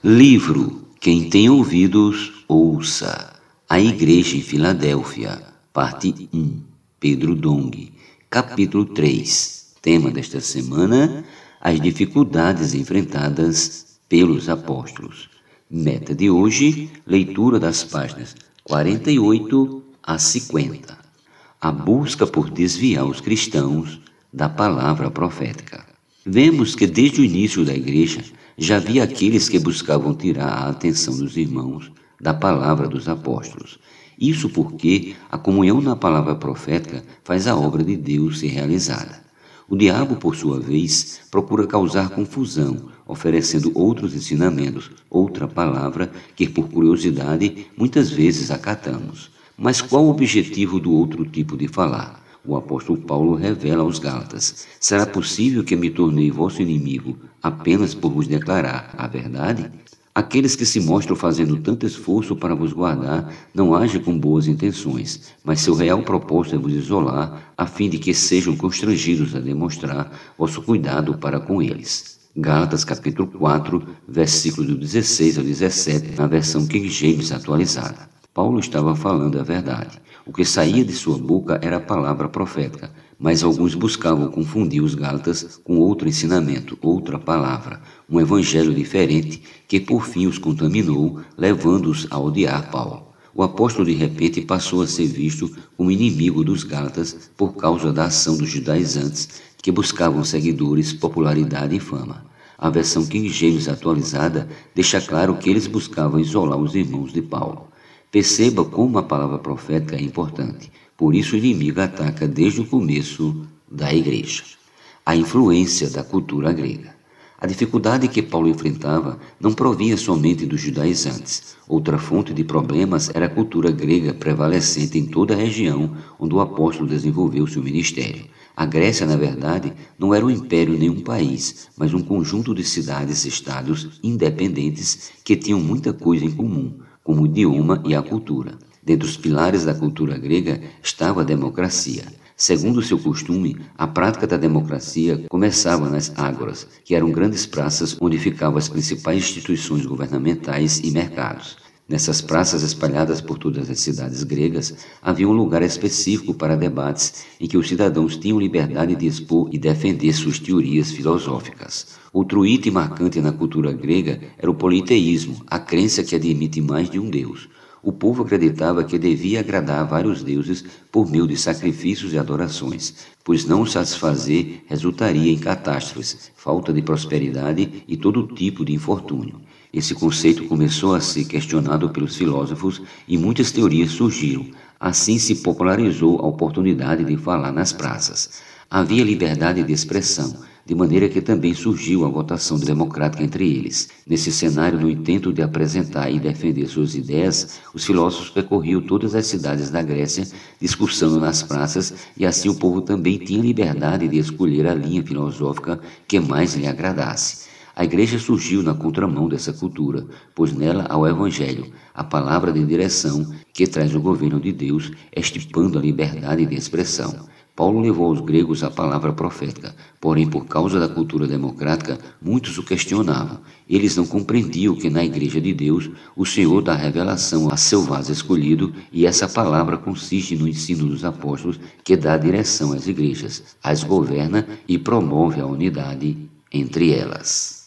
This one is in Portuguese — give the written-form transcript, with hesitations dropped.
Livro Quem tem ouvidos, ouça. A Igreja em Filadélfia, parte 1, Pedro Dong, capítulo 3. Tema desta semana: as dificuldades enfrentadas pelos apóstolos. Meta de hoje: leitura das páginas 48 a 50. A busca por desviar os cristãos da palavra profética. Vemos que desde o início da igreja já havia aqueles que buscavam tirar a atenção dos irmãos da palavra dos apóstolos. Isso porque a comunhão na palavra profética faz a obra de Deus ser realizada. O diabo, por sua vez, procura causar confusão, oferecendo outros ensinamentos, outra palavra que, por curiosidade, muitas vezes acatamos. Mas qual o objetivo do outro tipo de falar? O apóstolo Paulo revela aos Gálatas: será possível que me tornei vosso inimigo apenas por vos declarar a verdade? Aqueles que se mostram fazendo tanto esforço para vos guardar não agem com boas intenções, mas seu real propósito é vos isolar, a fim de que sejam constrangidos a demonstrar vosso cuidado para com eles. Gálatas capítulo 4, versículos do 16 ao 17, na versão King James atualizada. Paulo estava falando a verdade. O que saía de sua boca era a palavra profética, mas alguns buscavam confundir os Gálatas com outro ensinamento, outra palavra, um evangelho diferente que por fim os contaminou, levando-os a odiar Paulo. O apóstolo de repente passou a ser visto como inimigo dos Gálatas por causa da ação dos judaizantes que buscavam seguidores, popularidade e fama. A versão King James atualizada deixa claro que eles buscavam isolar os irmãos de Paulo. Perceba como a palavra profética é importante. Por isso o inimigo ataca desde o começo da igreja. A influência da cultura grega. A dificuldade que Paulo enfrentava não provinha somente dos judaizantes. Outra fonte de problemas era a cultura grega prevalecente em toda a região onde o apóstolo desenvolveu seu ministério. A Grécia, na verdade, não era um império nem um país, mas um conjunto de cidades-estados independentes que tinham muita coisa em comum, como o idioma e a cultura. Dentre os pilares da cultura grega estava a democracia. Segundo seu costume, a prática da democracia começava nas ágoras, que eram grandes praças onde ficavam as principais instituições governamentais e mercados. Nessas praças espalhadas por todas as cidades gregas, havia um lugar específico para debates em que os cidadãos tinham liberdade de expor e defender suas teorias filosóficas. Outro item marcante na cultura grega era o politeísmo, a crença que admite mais de um Deus. O povo acreditava que devia agradar a vários deuses por meio de sacrifícios e adorações, pois não o satisfazer resultaria em catástrofes, falta de prosperidade e todo tipo de infortúnio. Esse conceito começou a ser questionado pelos filósofos e muitas teorias surgiram. Assim se popularizou a oportunidade de falar nas praças. Havia liberdade de expressão, de maneira que também surgiu a votação democrática entre eles. Nesse cenário, no intento de apresentar e defender suas ideias, os filósofos percorriam todas as cidades da Grécia, discursando nas praças, e assim o povo também tinha liberdade de escolher a linha filosófica que mais lhe agradasse. A igreja surgiu na contramão dessa cultura, pois nela há o evangelho, a palavra de direção que traz o governo de Deus, estipando a liberdade de expressão. Paulo levou aos gregos a palavra profética, porém por causa da cultura democrática, muitos o questionavam. Eles não compreendiam que na igreja de Deus, o Senhor dá revelação a seu vaso escolhido, e essa palavra consiste no ensino dos apóstolos que dá direção às igrejas, as governa e promove a unidade entre elas.